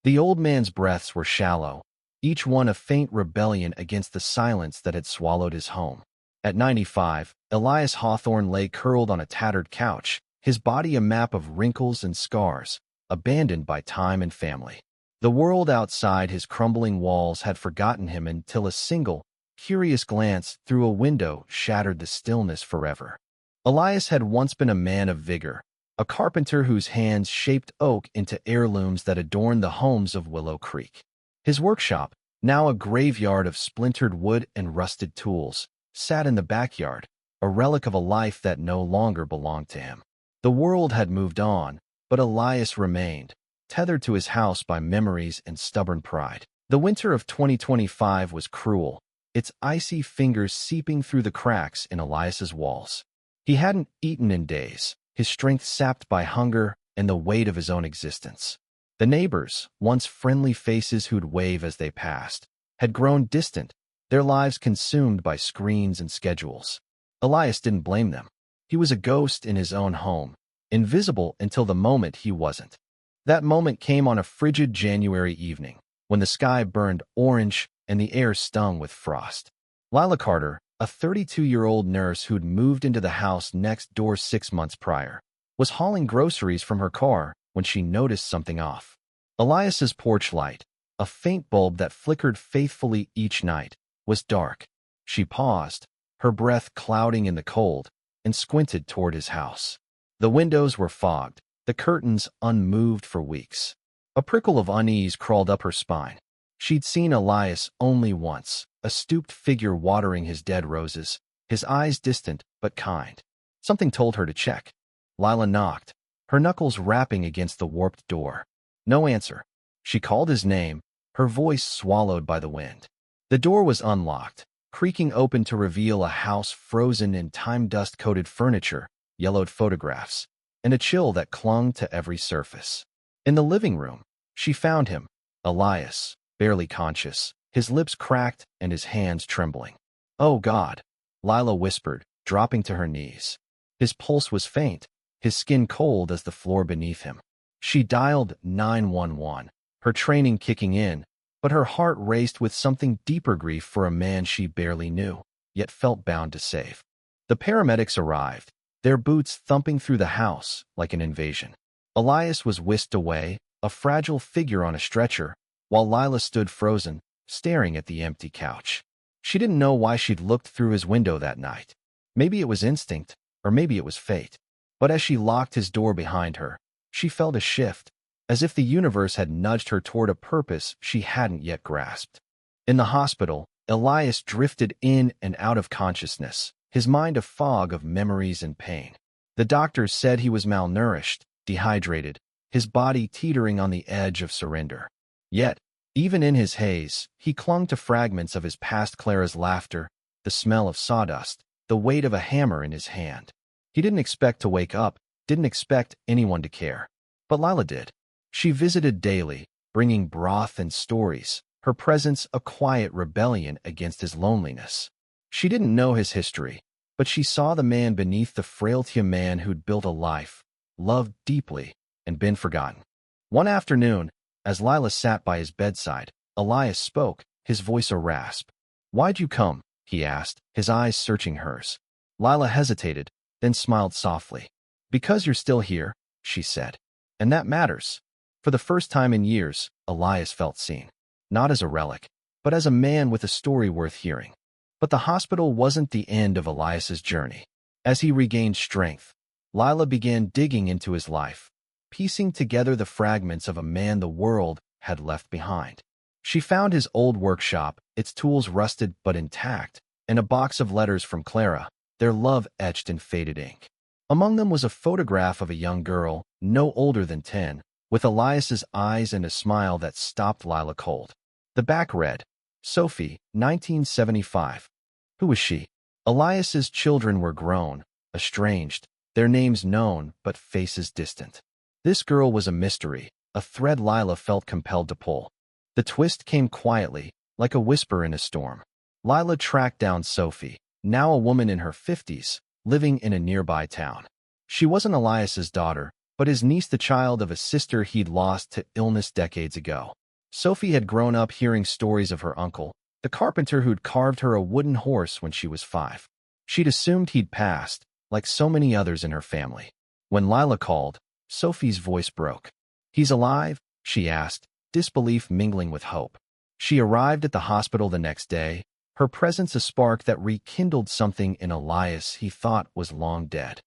The old man's breaths were shallow, each one a faint rebellion against the silence that had swallowed his home. At 95, Elias Hawthorne lay curled on a tattered couch, his body a map of wrinkles and scars, abandoned by time and family. The world outside his crumbling walls had forgotten him until a single, curious glance through a window shattered the stillness forever. Elias had once been a man of vigor, a carpenter whose hands shaped oak into heirlooms that adorned the homes of Willow Creek. His workshop, now a graveyard of splintered wood and rusted tools, sat in the backyard, a relic of a life that no longer belonged to him. The world had moved on, but Elias remained, tethered to his house by memories and stubborn pride. The winter of 2025 was cruel, its icy fingers seeping through the cracks in Elias's walls. He hadn't eaten in days, his strength sapped by hunger and the weight of his own existence. The neighbors, once friendly faces who'd wave as they passed, had grown distant, their lives consumed by screens and schedules. Elias didn't blame them. He was a ghost in his own home, invisible until the moment he wasn't. That moment came on a frigid January evening, when the sky burned orange and the air stung with frost. Lila Carter, a 32-year-old nurse who'd moved into the house next door 6 months prior, was hauling groceries from her car when she noticed something off. Elias's porch light, a faint bulb that flickered faithfully each night, was dark. She paused, her breath clouding in the cold, and squinted toward his house. The windows were fogged, the curtains unmoved for weeks. A prickle of unease crawled up her spine. She'd seen Elias only once, a stooped figure watering his dead roses, his eyes distant but kind. Something told her to check. Lila knocked, her knuckles rapping against the warped door. No answer. She called his name, her voice swallowed by the wind. The door was unlocked, creaking open to reveal a house frozen in time-dust-coated furniture, yellowed photographs, and a chill that clung to every surface. In the living room, she found him, Elias, barely conscious, his lips cracked and his hands trembling. "Oh God," Lila whispered, dropping to her knees. His pulse was faint, his skin cold as the floor beneath him. She dialed 911, her training kicking in, but her heart raced with something deeper grief for a man she barely knew, yet felt bound to save. The paramedics arrived, their boots thumping through the house like an invasion. Elias was whisked away, a fragile figure on a stretcher, while Lila stood frozen, staring at the empty couch. She didn't know why she'd looked through his window that night. Maybe it was instinct, or maybe it was fate. But as she locked his door behind her, she felt a shift, as if the universe had nudged her toward a purpose she hadn't yet grasped. In the hospital, Elias drifted in and out of consciousness, his mind a fog of memories and pain. The doctors said he was malnourished, dehydrated, his body teetering on the edge of surrender. Yet, even in his haze, he clung to fragments of his past. Clara's laughter, the smell of sawdust, the weight of a hammer in his hand. He didn't expect to wake up, didn't expect anyone to care. But Lila did. She visited daily, bringing broth and stories, her presence a quiet rebellion against his loneliness. She didn't know his history, but she saw the man beneath the frailty, a man who'd built a life, loved deeply, and been forgotten. One afternoon, as Lila sat by his bedside, Elias spoke, his voice a rasp. "Why'd you come?" he asked, his eyes searching hers. Lila hesitated, then smiled softly. "Because you're still here," she said. "And that matters." For the first time in years, Elias felt seen. Not as a relic, but as a man with a story worth hearing. But the hospital wasn't the end of Elias's journey. As he regained strength, Lila began digging into his life, piecing together the fragments of a man the world had left behind. She found his old workshop, its tools rusted but intact, and a box of letters from Clara, their love etched in faded ink. Among them was a photograph of a young girl, no older than 10, with Elias's eyes and a smile that stopped Lila cold. The back read, "Sophie, 1975. Who was she? Elias's children were grown, estranged, their names known but faces distant. This girl was a mystery, a thread Lila felt compelled to pull. The twist came quietly, like a whisper in a storm. Lila tracked down Sophie, now a woman in her 50s, living in a nearby town. She wasn't Elias's daughter, but his niece, the child of a sister he'd lost to illness decades ago. Sophie had grown up hearing stories of her uncle, the carpenter who'd carved her a wooden horse when she was 5. She'd assumed he'd passed, like so many others in her family. When Lila called, Sophie's voice broke. "He's alive?" she asked, disbelief mingling with hope. She arrived at the hospital the next day, her presence a spark that rekindled something in Elias he thought was long dead.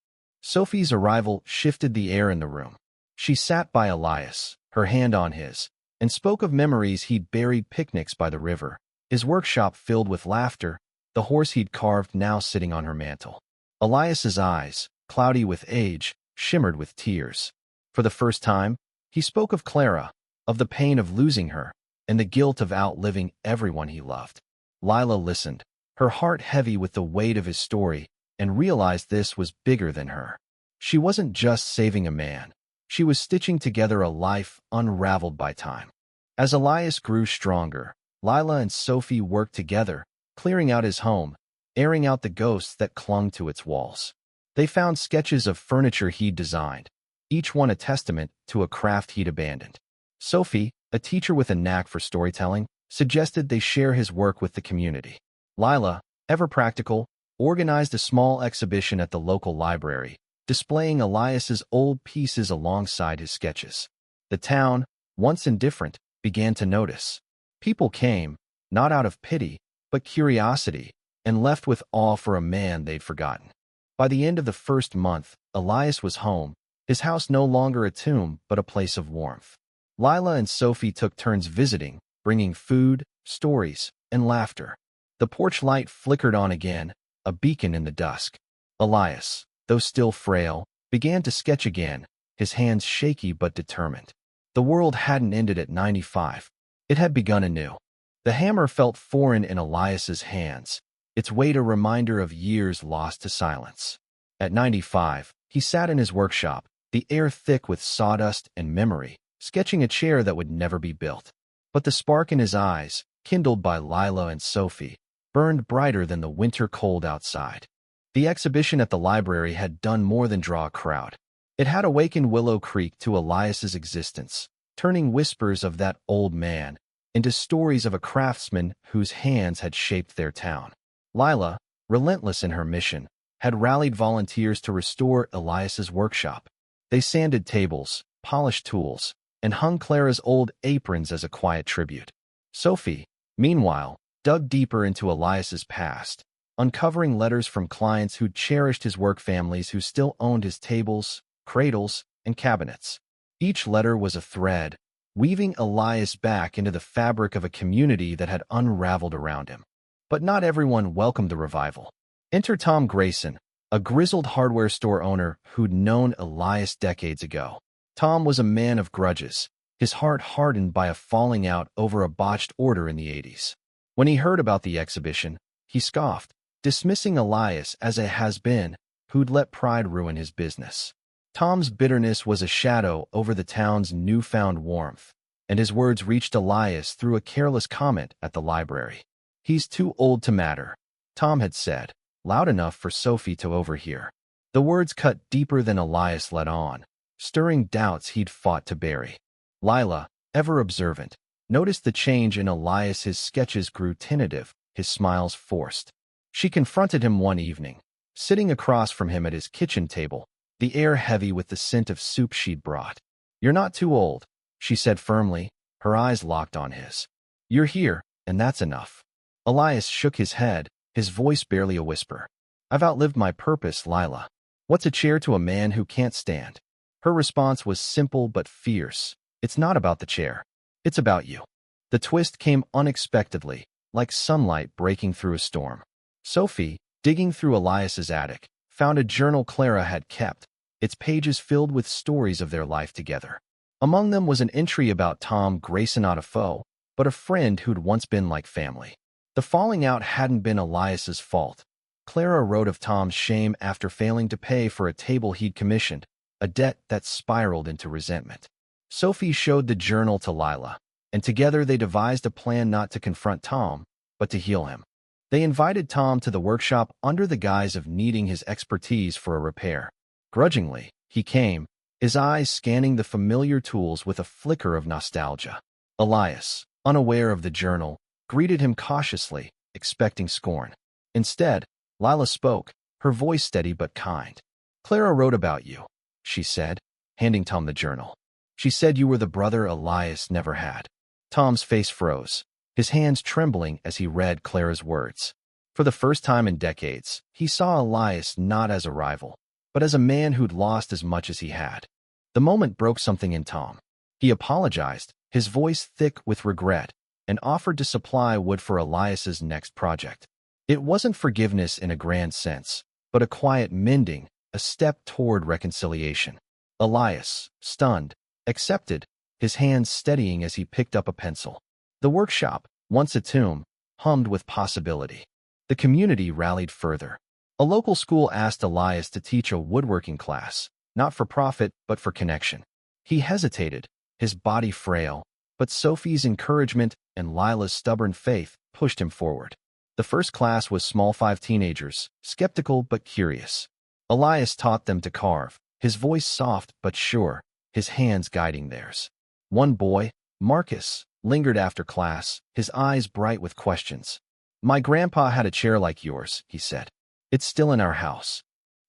Sophie's arrival shifted the air in the room. She sat by Elias, her hand on his, and spoke of memories he'd buried, picnics by the river, his workshop filled with laughter, the horse he'd carved now sitting on her mantel. Elias's eyes, cloudy with age, shimmered with tears. For the first time, he spoke of Clara, of the pain of losing her, and the guilt of outliving everyone he loved. Lila listened, her heart heavy with the weight of his story, and realized this was bigger than her. She wasn't just saving a man. She was stitching together a life unraveled by time. As Elias grew stronger, Lila and Sophie worked together, clearing out his home, airing out the ghosts that clung to its walls. They found sketches of furniture he'd designed, each one a testament to a craft he'd abandoned. Sophie, a teacher with a knack for storytelling, suggested they share his work with the community. Lila, ever practical, organized a small exhibition at the local library, displaying Elias's old pieces alongside his sketches. The town, once indifferent, began to notice. People came, not out of pity, but curiosity, and left with awe for a man they'd forgotten. By the end of the first month, Elias was home, his house no longer a tomb but a place of warmth. Lila and Sophie took turns visiting, bringing food, stories, and laughter. The porch light flickered on again, a beacon in the dusk. Elias, though still frail, began to sketch again, his hands shaky but determined. The world hadn't ended at 95. It had begun anew. The hammer felt foreign in Elias's hands, its weight a reminder of years lost to silence. At 95, he sat in his workshop, the air thick with sawdust and memory, sketching a chair that would never be built. But the spark in his eyes, kindled by Lila and Sophie, burned brighter than the winter cold outside. The exhibition at the library had done more than draw a crowd. It had awakened Willow Creek to Elias's existence, turning whispers of that old man into stories of a craftsman whose hands had shaped their town. Lila, relentless in her mission, had rallied volunteers to restore Elias's workshop. They sanded tables, polished tools, and hung Clara's old aprons as a quiet tribute. Sophie, meanwhile, dug deeper into Elias's past, uncovering letters from clients who'd cherished his work, families who still owned his tables, cradles, and cabinets. Each letter was a thread, weaving Elias back into the fabric of a community that had unraveled around him. But not everyone welcomed the revival. Enter Tom Grayson, a grizzled hardware store owner who'd known Elias decades ago. Tom was a man of grudges, his heart hardened by a falling out over a botched order in the 80s. When he heard about the exhibition, he scoffed, dismissing Elias as a has-been who'd let pride ruin his business. Tom's bitterness was a shadow over the town's newfound warmth, and his words reached Elias through a careless comment at the library. "He's too old to matter," Tom had said, loud enough for Sophie to overhear. The words cut deeper than Elias let on, stirring doubts he'd fought to bury. Lila, ever observant, noticed the change in Elias. His sketches grew tentative, his smiles forced. She confronted him one evening, sitting across from him at his kitchen table, the air heavy with the scent of soup she'd brought. "You're not too old," she said firmly, her eyes locked on his. "You're here, and that's enough." Elias shook his head, his voice barely a whisper. "I've outlived my purpose, Lila. What's a chair to a man who can't stand?" Her response was simple but fierce. "It's not about the chair. It's about you." The twist came unexpectedly, like sunlight breaking through a storm. Sophie, digging through Elias's attic, found a journal Clara had kept, its pages filled with stories of their life together. Among them was an entry about Tom Grayson, not a foe, but a friend who'd once been like family. The falling out hadn't been Elias's fault. Clara wrote of Tom's shame after failing to pay for a table he'd commissioned, a debt that spiraled into resentment. Sophie showed the journal to Lila, and together they devised a plan not to confront Tom, but to heal him. They invited Tom to the workshop under the guise of needing his expertise for a repair. Grudgingly, he came, his eyes scanning the familiar tools with a flicker of nostalgia. Elias, unaware of the journal, greeted him cautiously, expecting scorn. Instead, Lila spoke, her voice steady but kind. "Clara wrote about you," she said, handing Tom the journal. "She said you were the brother Elias never had." Tom's face froze, his hands trembling as he read Clara's words. For the first time in decades, he saw Elias not as a rival, but as a man who'd lost as much as he had. The moment broke something in Tom. He apologized, his voice thick with regret, and offered to supply wood for Elias's next project. It wasn't forgiveness in a grand sense, but a quiet mending, a step toward reconciliation. Elias, stunned, accepted, his hands steadying as he picked up a pencil. The workshop, once a tomb, hummed with possibility. The community rallied further. A local school asked Elias to teach a woodworking class, not for profit, but for connection. He hesitated, his body frail, but Sophie's encouragement and Lila's stubborn faith pushed him forward. The first class was small 5 teenagers, skeptical but curious. Elias taught them to carve, his voice soft but sure, his hands guiding theirs. One boy, Marcus, lingered after class, his eyes bright with questions. "My grandpa had a chair like yours," he said. "It's still in our house."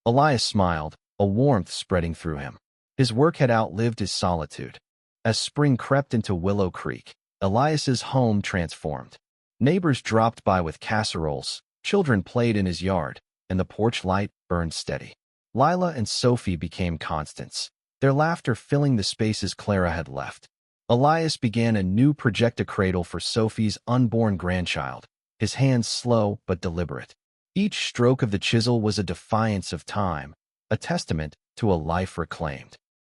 Elias smiled, a warmth spreading through him. His work had outlived his solitude. As spring crept into Willow Creek, Elias's home transformed. Neighbors dropped by with casseroles, children played in his yard, and the porch light burned steady. Lila and Sophie became constants, their laughter filling the spaces Clara had left. Elias began a new project-a-cradle for Sophie's unborn grandchild, his hands slow but deliberate. Each stroke of the chisel was a defiance of time, a testament to a life reclaimed.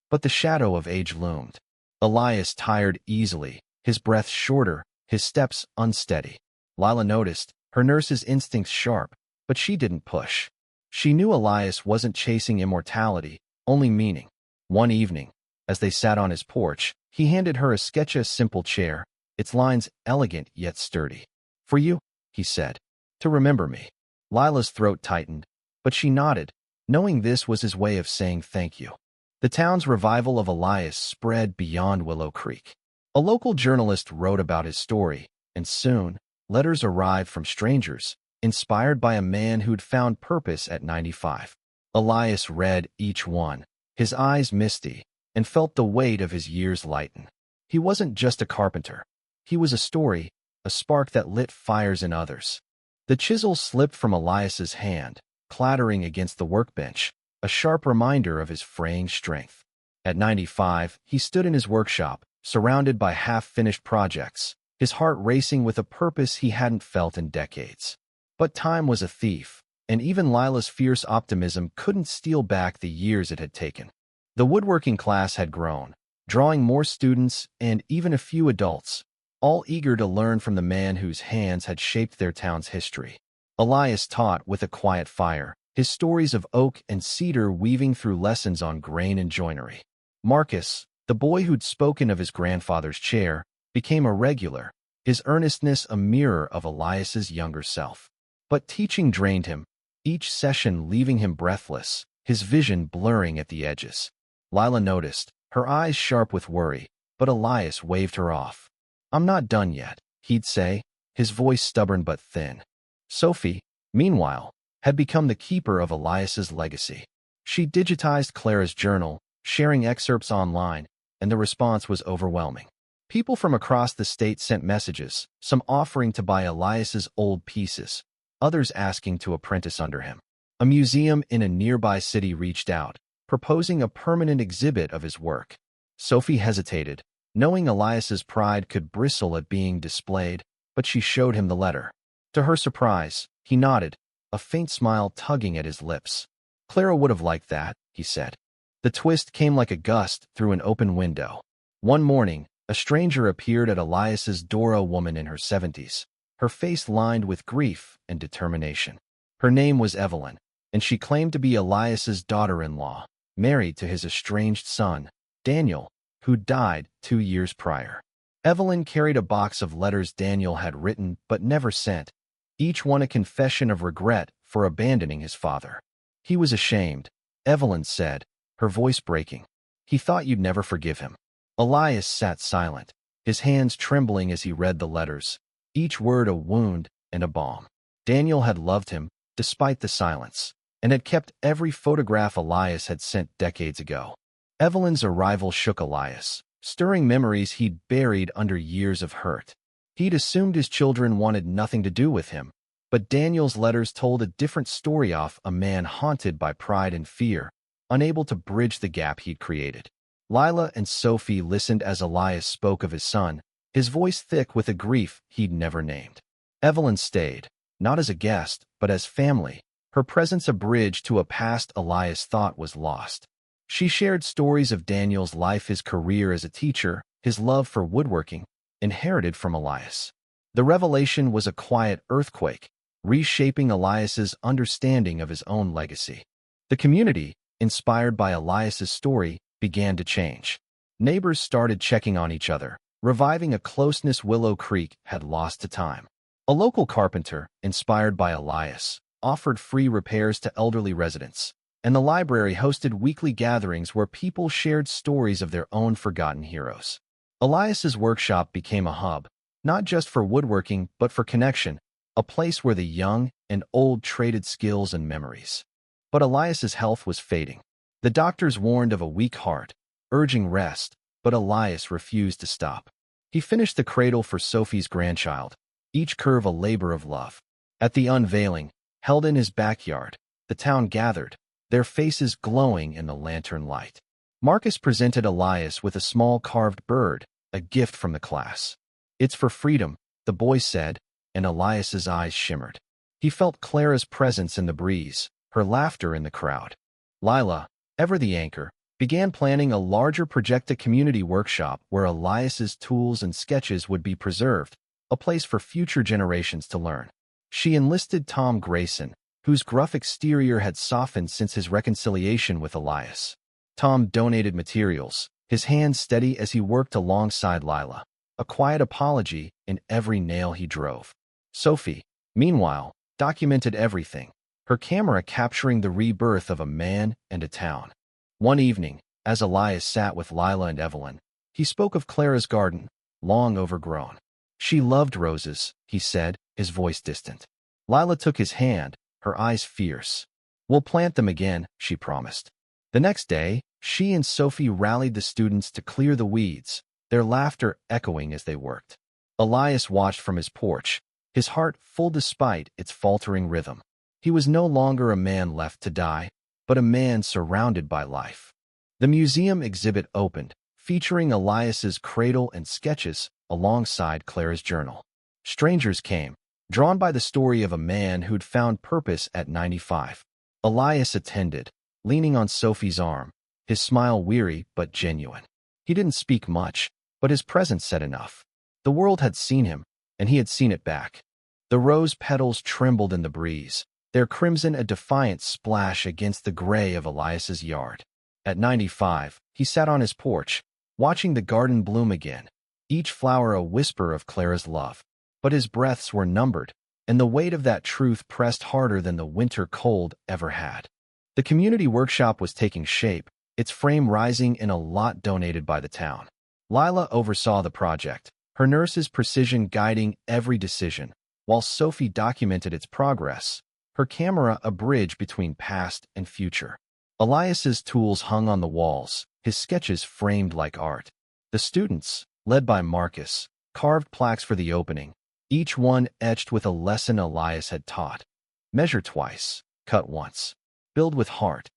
But the shadow of age loomed. Elias tired easily, his breath shorter, his steps unsteady. Lila noticed, her nurse's instincts sharp, but she didn't push. She knew Elias wasn't chasing immortality, only meaning. One evening, as they sat on his porch, he handed her a sketch-a simple chair, its lines elegant yet sturdy. "For you," he said, "to remember me." Lila's throat tightened, but she nodded, knowing this was his way of saying thank you. The town's revival of Elias spread beyond Willow Creek. A local journalist wrote about his story, and soon, letters arrived from strangers, inspired by a man who'd found purpose at 95. Elias read each one, his eyes misty, and felt the weight of his years lighten. He wasn't just a carpenter. He was a story, a spark that lit fires in others. The chisel slipped from Elias's hand, clattering against the workbench, a sharp reminder of his fraying strength. At 95, he stood in his workshop, surrounded by half-finished projects, his heart racing with a purpose he hadn't felt in decades. But time was a thief, and even Lila's fierce optimism couldn't steal back the years it had taken. The woodworking class had grown, drawing more students and even a few adults, all eager to learn from the man whose hands had shaped their town's history. Elias taught with a quiet fire, his stories of oak and cedar weaving through lessons on grain and joinery. Marcus, the boy who'd spoken of his grandfather's chair, became a regular, his earnestness a mirror of Elias's younger self. But teaching drained him, each session leaving him breathless, his vision blurring at the edges. Lila noticed, her eyes sharp with worry, but Elias waved her off. "I'm not done yet," he'd say, his voice stubborn but thin. Sophie, meanwhile, had become the keeper of Elias's legacy. She digitized Clara's journal, sharing excerpts online, and the response was overwhelming. People from across the state sent messages, some offering to buy Elias's old pieces, others asking to apprentice under him. A museum in a nearby city reached out, proposing a permanent exhibit of his work. Sophie hesitated, knowing Elias's pride could bristle at being displayed, but she showed him the letter. To her surprise, he nodded, a faint smile tugging at his lips. "Clara would have liked that," he said. The twist came like a gust through an open window. One morning, a stranger appeared at Elias's door, a woman in her 70s, her face lined with grief and determination. Her name was Evelyn, and she claimed to be Elias's daughter-in-law, married to his estranged son, Daniel, who died 2 years prior. Evelyn carried a box of letters Daniel had written but never sent, each one a confession of regret for abandoning his father. He was ashamed, Evelyn said, her voice breaking. He thought you'd never forgive him. Elias sat silent, his hands trembling as he read the letters, each word a wound and a balm. Daniel had loved him, despite the silence, and had kept every photograph Elias had sent decades ago. Evelyn's arrival shook Elias, stirring memories he'd buried under years of hurt. He'd assumed his children wanted nothing to do with him, but Daniel's letters told a different story of a man haunted by pride and fear, unable to bridge the gap he'd created. Lila and Sophie listened as Elias spoke of his son, his voice thick with a grief he'd never named. Evelyn stayed, not as a guest, but as family, her presence a bridge to a past Elias thought was lost. She shared stories of Daniel's life, his career as a teacher, his love for woodworking, inherited from Elias. The revelation was a quiet earthquake, reshaping Elias's understanding of his own legacy. The community, inspired by Elias's story, began to change. Neighbors started checking on each other, reviving a closeness Willow Creek had lost to time. A local carpenter, inspired by Elias, offered free repairs to elderly residents, and the library hosted weekly gatherings where people shared stories of their own forgotten heroes. Elias's workshop became a hub, not just for woodworking but for connection, a place where the young and old traded skills and memories. But Elias's health was fading. The doctors warned of a weak heart, urging rest, but Elias refused to stop. He finished the cradle for Sophie's grandchild, each curve a labor of love. At the unveiling, held in his backyard, the town gathered, their faces glowing in the lantern light. Marcus presented Elias with a small carved bird, a gift from the class. "It's for freedom," the boy said, and Elias's eyes shimmered. He felt Clara's presence in the breeze, her laughter in the crowd. Lila, ever the anchor, began planning a larger projecta community workshop where Elias's tools and sketches would be preserved, a place for future generations to learn. She enlisted Tom Grayson, whose gruff exterior had softened since his reconciliation with Elias. Tom donated materials, his hands steady as he worked alongside Lila, a quiet apology in every nail he drove. Sophie, meanwhile, documented everything, her camera capturing the rebirth of a man and a town. One evening, as Elias sat with Lila and Evelyn, he spoke of Clara's garden, long overgrown. "She loved roses," he said, his voice distant. Lila took his hand, her eyes fierce. "We'll plant them again," she promised. The next day, she and Sophie rallied the students to clear the weeds, their laughter echoing as they worked. Elias watched from his porch, his heart full despite its faltering rhythm. He was no longer a man left to die, but a man surrounded by life. The museum exhibit opened, featuring Elias's cradle and sketches alongside Clara's journal. Strangers came, drawn by the story of a man who'd found purpose at 95. Elias attended, leaning on Sophie's arm, his smile weary but genuine. He didn't speak much, but his presence said enough. The world had seen him, and he had seen it back. The rose petals trembled in the breeze, their crimson a defiant splash against the gray of Elias's yard. At 95, he sat on his porch, watching the garden bloom again, each flower a whisper of Clara's love. But his breaths were numbered, and the weight of that truth pressed harder than the winter cold ever had. The community workshop was taking shape, its frame rising in a lot donated by the town. Lila oversaw the project, her nurse's precision guiding every decision, while Sophie documented its progress, her camera a bridge between past and future. Elias's tools hung on the walls, his sketches framed like art. The students, led by Marcus, carved plaques for the opening, each one etched with a lesson Elias had taught. Measure twice, cut once, build with heart.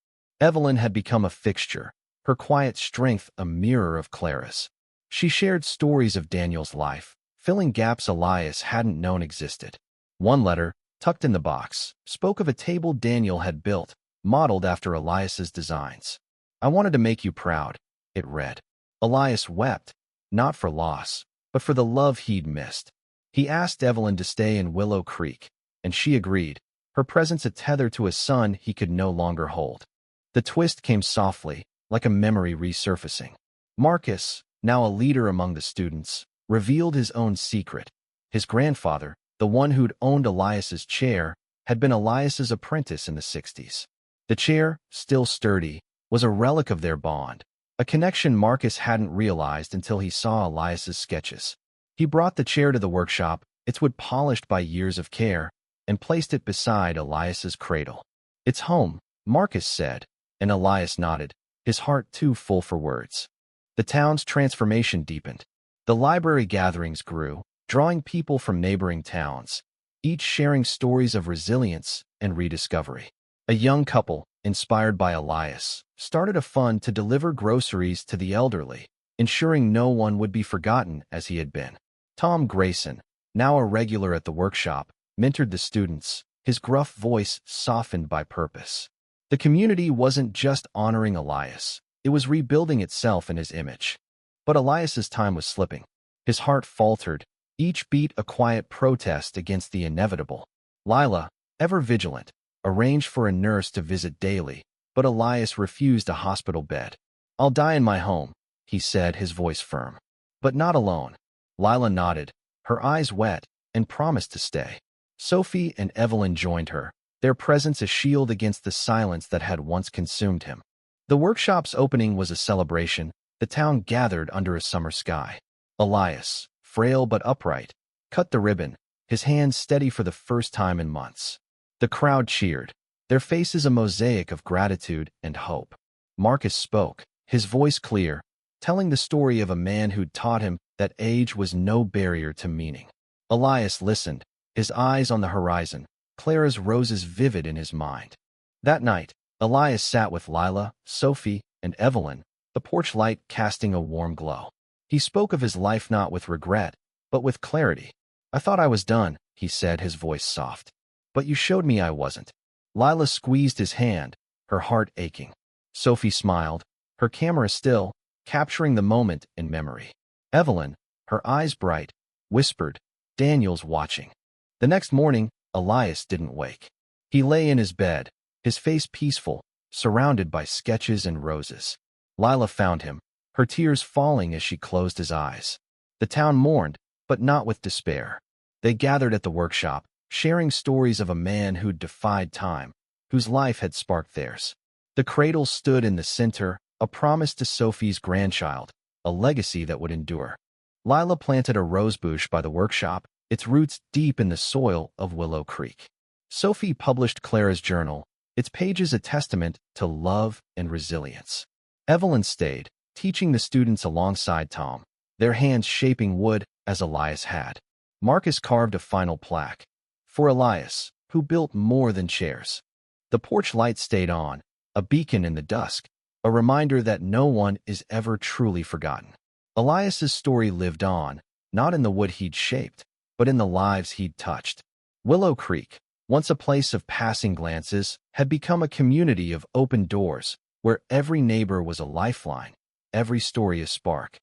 Evelyn had become a fixture, her quiet strength a mirror of Clara's. She shared stories of Daniel's life, filling gaps Elias hadn't known existed. One letter, tucked in the box, spoke of a table Daniel had built, modeled after Elias's designs. "I wanted to make you proud," it read. Elias wept, not for loss, but for the love he'd missed. He asked Evelyn to stay in Willow Creek, and she agreed, her presence a tether to a son he could no longer hold. The twist came softly, like a memory resurfacing. Marcus, now a leader among the students, revealed his own secret. His grandfather, the one who'd owned Elias's chair, had been Elias's apprentice in the 60s. The chair, still sturdy, was a relic of their bond, a connection Marcus hadn't realized until he saw Elias's sketches. He brought the chair to the workshop, its wood polished by years of care, and placed it beside Elias's cradle. "It's home," Marcus said, and Elias nodded, his heart too full for words. The town's transformation deepened. The library gatherings grew, drawing people from neighboring towns, each sharing stories of resilience and rediscovery. A young couple, inspired by Elias, started a fund to deliver groceries to the elderly, ensuring no one would be forgotten as he had been. Tom Grayson, now a regular at the workshop, mentored the students, his gruff voice softened by purpose. The community wasn't just honoring Elias, it was rebuilding itself in his image. But Elias's time was slipping. His heart faltered, each beat a quiet protest against the inevitable. Lila, ever vigilant, arranged for a nurse to visit daily, but Elias refused a hospital bed. "I'll die in my home," he said, his voice firm. "But not alone." Lila nodded, her eyes wet, and promised to stay. Sophie and Evelyn joined her, their presence a shield against the silence that had once consumed him. The workshop's opening was a celebration. The town gathered under a summer sky. Elias, frail but upright, cut the ribbon, his hands steady for the first time in months. The crowd cheered, their faces a mosaic of gratitude and hope. Marcus spoke, his voice clear, telling the story of a man who'd taught him that age was no barrier to meaning. Elias listened, his eyes on the horizon, Clara's roses vivid in his mind. That night, Elias sat with Lila, Sophie, and Evelyn, the porch light casting a warm glow. He spoke of his life not with regret, but with clarity. "I thought I was done," he said, his voice soft. "But you showed me I wasn't." Lila squeezed his hand, her heart aching. Sophie smiled, her camera still, capturing the moment in memory. Evelyn, her eyes bright, whispered, "Daniel's watching." The next morning, Elias didn't wake. He lay in his bed, his face peaceful, surrounded by sketches and roses. Lila found him, her tears falling as she closed his eyes. The town mourned, but not with despair. They gathered at the workshop, sharing stories of a man who'd defied time, whose life had sparked theirs. The cradle stood in the center, a promise to Sophie's grandchild, a legacy that would endure. Lila planted a rosebush by the workshop, its roots deep in the soil of Willow Creek. Sophie published Clara's journal, its pages a testament to love and resilience. Evelyn stayed, teaching the students alongside Tom, their hands shaping wood as Elias had. Marcus carved a final plaque. For Elias, who built more than chairs. The porch light stayed on, a beacon in the dusk, a reminder that no one is ever truly forgotten. Elias's story lived on, not in the wood he'd shaped, but in the lives he'd touched. Willow Creek, once a place of passing glances, had become a community of open doors, where every neighbor was a lifeline, every story a spark.